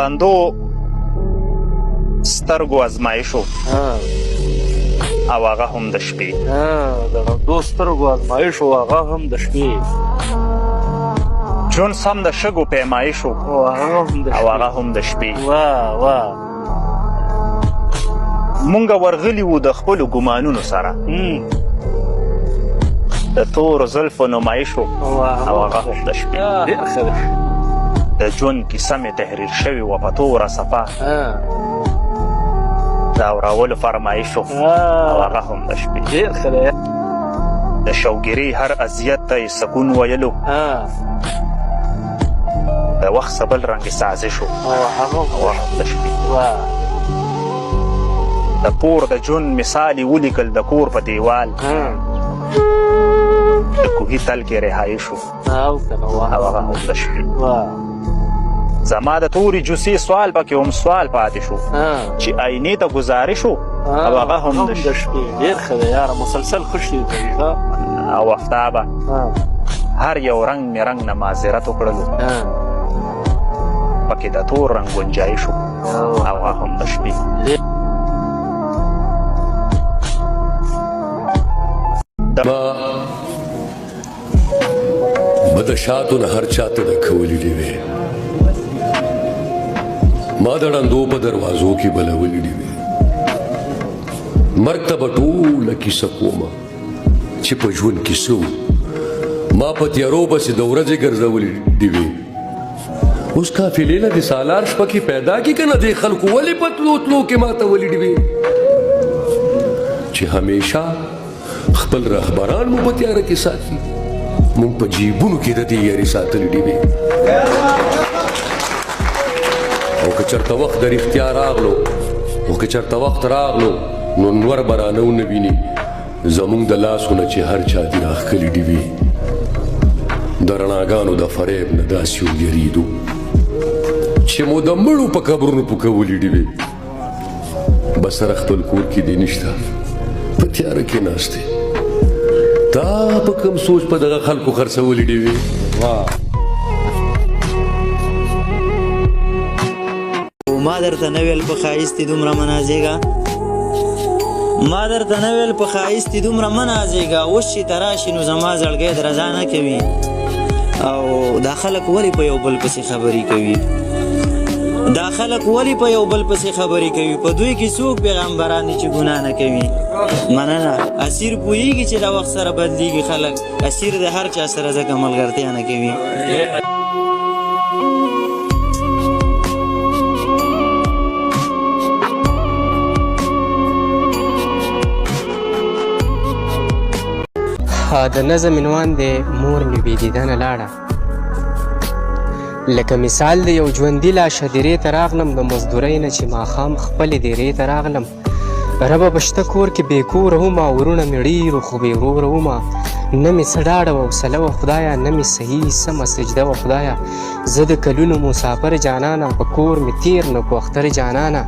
ړندو سترګو ازمایښو او هغه هم د شپې. د ړندو سترګو ازمایښو هغه هم د شپې. ژوند سم د شګو پیمایښو او هغه هم د شپې. مونږ ورغلي وو د خپلو ګمانونو سره د تورو زلفو نمایشو او هغه هم د شپې. د ژوند کیسه مې تحریر شوې وه په توره صفحه د اورولو فرمایشو او هغه هم د شپې. د شوګیري هر اذیت ته یې سکون ویلو د وخت څه بل رنګې سازشو او هغه هم د شپې. د پور د ژوند مثال یې ولیکل د کور په دیوال د کوهي تل کې رهایي شو او هغه هم د شپې. زما د تورې جوسې سوال پکې هم سوال پاتې شو چې آینې ته ګزارش شو او هغه هم د شپې. ډېر ښه دی یاره، مسلسل خوشي او افتابه هر یو رنګ مې رنګ نه معذرت وکړلو پکې د تور رنګ ګنجایي شو او هغه هم د شپې. ما د شاتو نه هر چاته د کولی ډیوې، ما د ړندو په دروازو کې بلولې ډیوې. مرګ ته به ټوله کیسه کومه چې په ژوند کې څه ما په تیارو پسې د ورځې ګرځولې ډیوې. اوس قافلې نه د سالار شپه کې پیدا کې که نه دی خلکو ولې په تلو تلو کې ماته ولې ډیوې چې همیشه خپل رهبران مو په تیاره کې ساتي، مونږ په جیبونو کې د دې یاري ساتلې ډیوې. او که چېرته وخت د رښتیا راغلو او که چېرته وخت راغلو نو نور به رانه ونه ویني زمونږ د لاسونه چې هر چا دي راښکلي ډیوې. د رڼاګانو د فریب نه داسې ویریدو چې مو د مړو په قبرونو پوکولي ډیوې. بسره خپل کور کې دې نشته، په تیاره کې ناست دی، تا په کوم سوچ په دغه خلکو خرڅولې ډیوې. ما درته نه ویل په ښایست دې دومره مه نازېږه، ما درته نه ویل په ښایست دې دومره مه نازېږه. اوس چې ته راشي نو زما زړګی د رضا نه کوي او دا خلک ولې په یو بل پسې خبرې کوي، دا خلک ولې په یو بل پسې خبرې کوي. په دوی کې څوک پیغمبران دي چې ګناه نه کوي. مننه. اسیر پوهېږي چې د وخت سره بدلیږي خلک، اسیر د هر چا سره ځکه ملګرتیا نه کوي. د نظم عنوان دی مور مې بې دیدنه لاړه. لکه مثال د یو ژوندي لاشه دیرې ته راغلم، د مزدورۍ نه چې ماښام خپلې دیرې ته راغلم. ربه په شته کور کې بې کوره ومه، ورونه مې ډېرو خو بې وروره ومه. نه مې څه ډاډه وه حوصله وه خدایه، نه مې صحیح سمه سجده وه خدایه. زه د کلونو مسافر جانانه، په کور مې تېر نه کو اختر جانانه.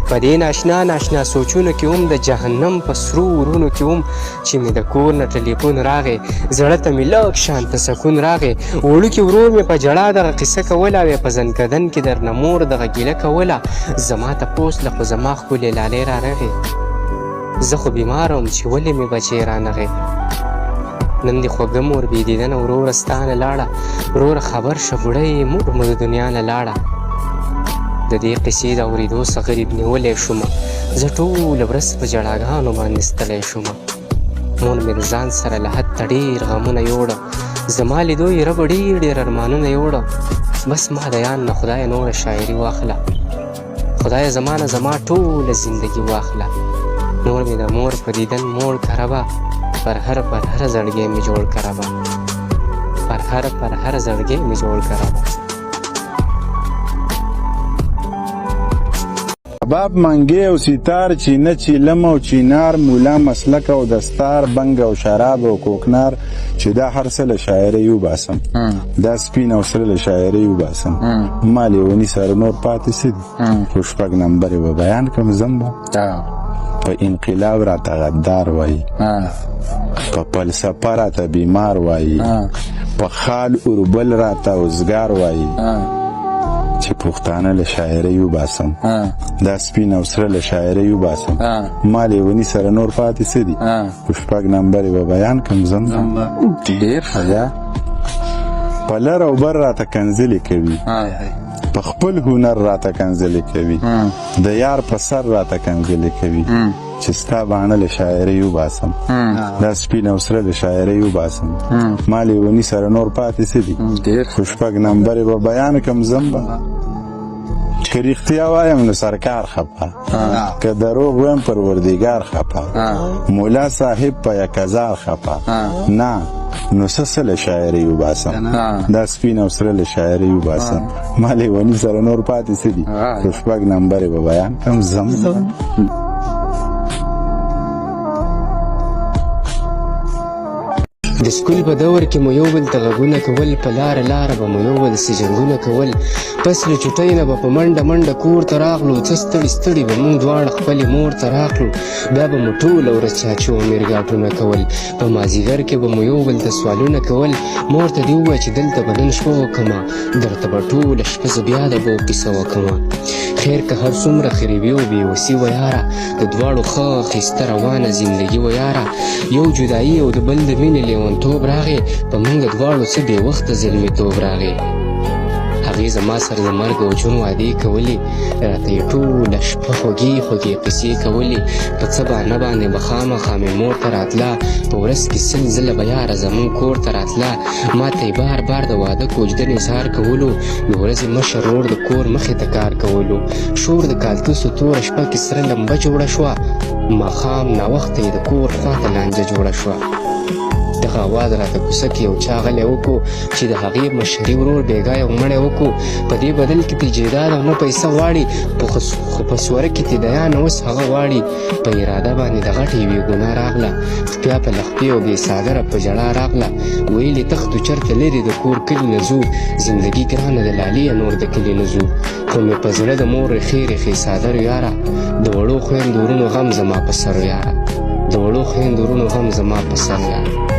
په دې ناشنا ناشنا سوچونو کې هم د جهنم په سرو ورونو کې هم چې مې د کور نه ټلیفون راغی، زړه ته مې لږ شانته سکون راغی. وړوکي ورور مې په ژړا دغه قصه کوله، وی په زنکدن کې درنه مور دغه ګیله کوله. زما تپوس له خو زما ښکلې لالې رانغې، زه خو بیماره وم چې ولې مې بچې رانغې. نن دې خوږه مور بې دیدنه وروره ستا نه لاړه، وروره خبر شه بوډۍ مور مو د دنیا نه لاړه. د دې قصې د اورېدو څخه غریب نیولی شومه، زه ټوله ورځ په ژړاګانو باندې ستړی شومه. مور مې د ځان سره له حده ډېر غمونه یوړه، زما لیدو یې ربه ډېر ډېر ارمانونه یوړه. بس ما د یان نه خدایه نوره شاعري واخله، خدایه زما نه زما ټوله زندګي واخله. نور مې د مور په دیدن موړ که ربه، پر هر زړګی مې جوړ که ربه، پر هر زړګی مې جوړ که ربه. باب منګی او سیتار چینه چیلم او چینار، مولا مسلک او دستار، بنګ او شراب او کوکنار، چې دا هر څه له شاعرۍ وباسم، دا سپین او سره له شاعرۍ وباسم. ما لیوني سره نور پاتې څه دي؟ خو شپږ نمبر یې به بیان کړم. زم به په انقلاب راته غدار وایي، په فلسفه راته بیمار وایي، په خال اوربل راته اوزګار وایي، چې پښتانه له شاعرۍ وباسم دا سپین او سره له شاعرۍ وباسم ما لیوني سره نور پاتې څه دي په شپږ نمبر یې به بیان کړم زم ډېر ښه په لر او بر راته کنځلې کوي په خپل هنر راته کنځلې کوي د یار په سر راته کنځلې کوي چې ستا باڼه له شاعرۍ وباسم دا سپین او سره له شاعرۍ وباسم ما لیوني سره نور پاتې څه دي خو شپږ نمبر یې به بیان کړم زم به که رښتیا وایم نو سرکار خفه که دروغ وایم پروردګار خفه مولا صاحب په یک هزار خفه نه نو څه له شاعرۍ وباسم دا سپین او سره له شاعرۍ وباسم ما لیوني سره نور پاتې څه دي خو شپږ نمبر یې به بیان کړم زم د سکول په دور کې مو یو بل ته غږونه کول په لاره لاره به مو یو بل سي جنګونه کول پس له چوټۍ نه به په منډه منډه کور ته راغلو څه ستړي ستړي به موږ دواړه خپلې مور ته راغلو بیا به مو ټوله ورځ چاچو میرګاټونه کول په مازدیګر کې به مو یو بل ته سوالونه کول مور ته دې ووایه چې دلته به نن شپه وکړمه درته به ټوله شپه زه بیا د به کیسه وکړمه خیر که هر څومره خریبي او بېوسي وه یاره د دواړو ښه ښایسته روانه زندګي وه یاره یو جدایي او د بل د مینې لیونتوب راغی په موږ دواړو څه بې وخته زلمیتوب راغی هغې زما سره د مرګ او ژوند وعدې کولې راته یې ټوله شپه خوږې خوږې قیسې کولې په څه بهانه باندې به خامخا مې مور ته راتله په ورځ کې 100 ځله به یاره زموږ کور ته راتله ما ته یې بار بار د واده کوجدن اظهار کولو د ورځې مشر ورور د کور مخې ته کار کولو شور د کالتوسو توره شپه کې سره لمبه جوړه شوه ماښام ناوخته یې د کور خواته لانجه جوړه شوه دغه اواز راته کوڅه کې یو چا غلی وکړو چې د هغې مشري ورور بېګا یو مړی وکړو په دې بدل کې تی جیداد او نه پیسه غواړي خو په سوره کې تی دیان اوس هغه غواړي په اراده باندې د غټې یوې ګناه راغله خپیا په لخپې او بې څادره په ژړا راغله ویلې تختو چرته لرې د کور کلي نه ځو زندګي ګرانه د لاليه نور د کلي نه ځو خو مې په زړه د مور ریښې ریښې څادرو یاره د وړو خویندو ورونو غم زما په سرو یاره د وړو خویندو ورونو غم زما په سرو یاره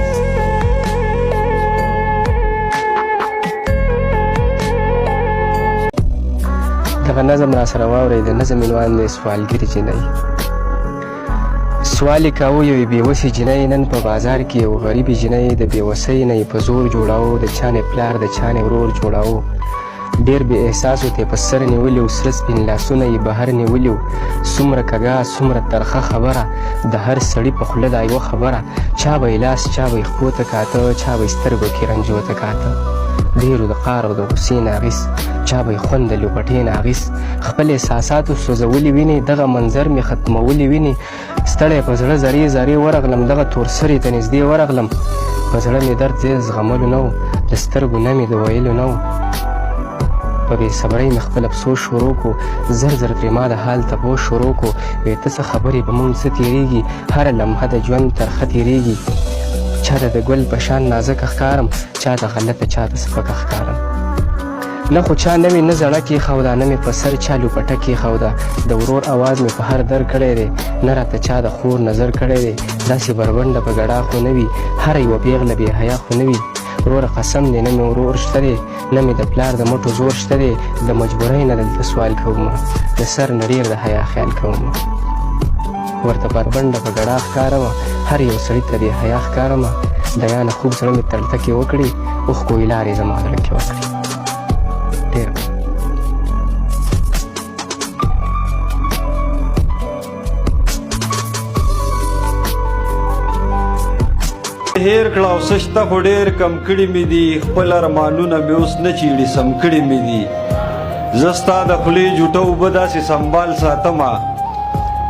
دغه نظم را سره واورئ د نظم عنوان دی سوالګرې جینۍ سوال یې کاوه یوې بېوسې جینۍ نن په بازار کې یو غریبې جینۍ د بېوسۍ نه یې په زور جوړاو د چانې پلار د چانې ورور جوړاو ډېر بې احساسو ته یې په سر نیولي و سره سپین لاسونه یې بهر نیولي و څومره کږه څومره ترخه خبره د هر سړي په خوله دا یوه خبره چا به یې لاس چا به یې خپو ته کاته چا به یې سترګو کې رنجو ته کاته ډېرو د قار او د غصې نه اخیست چا به یې خوند د لوپټې نه اخیست خپل احساساتو سوځولي وینې دغه منظر مې ختمولي وینې ستړی په زړه زرې زرې ورغلم دغه تور سرې ته نږدې ورغلم په زړه مې درد زه زغملو نه و د سترګو نه مې د ویلو نه و په بې صبرۍ مې خپل افسوس شروع کو زر زر ترې ما د حال تپوس شروع کو وایي ته څه خبرې په موږ څه تېرېږي هره لمحه د ژوند ترخه تېرېږي چا ته د ګل په شان نازکه ښکارم چا ته غلطه چا ته سپکه ښکارم نه خو چا نه مې نه زړه کېښوده نه مې په سر چا لوپټه کېښوده د ورور اواز مې په هر در کړی دی نه راته چا د خور نظر کړی دی داسې بربنډه په ګډا خو نه وي هره یوه پېغله بې حیا خو نه وي وروره قسم دی نه مې ورور شته دی نه مې د پلار د مټو زور شته دی د مجبورۍ نه دلته سوال کومه د سر نه ډېر د حیا خیال کومه ورته بربنډه په ګډا ښکارمه هر یو سړي ته بې حیا ښکارمه د یانه خوب زړه مې تړتکې وکړي اوښکو یې لارې زما زړه کې وکړي ډېر هیر کړه او څه شته خو ډېر کم کړي مې دي خپل ارمانونه مې اوس نه چیړي سم کړي مې دي زه ستا د خولې جوټه اوبه داسې سنبال ساتمه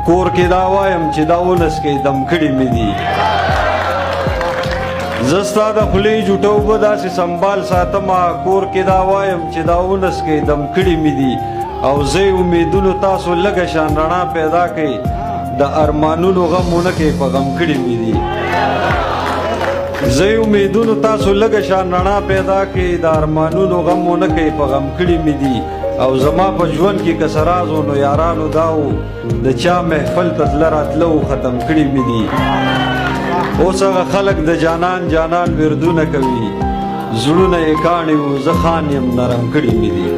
کور کې دا وایم چې دا ولسکۍ دم کړي مې دي زه ستا د خولې جوټه اوبه داسې سنبال ساتمه کور کې دا وایم چې دا ولسکۍ دم کړي مې دي او زه امیدونو تاسو لږه شان رڼا پیدا کړئ د ارمانونو غم ونه کوي په غم کړي مې دي زه امیدونو تاسو لږه شان رڼا پیدا کړئ د ارمانونو غم ونه کوي په غم کړي مې دي او زما په ژوند کې که څه راز و نو یارانو دا و د چا محفل ته تله راتله و ختم کړي مې دي اوس هغه خلک د جانان جانان وردونه کوي زړونه یې کاڼي و زه خان یم نرم کړي مې دي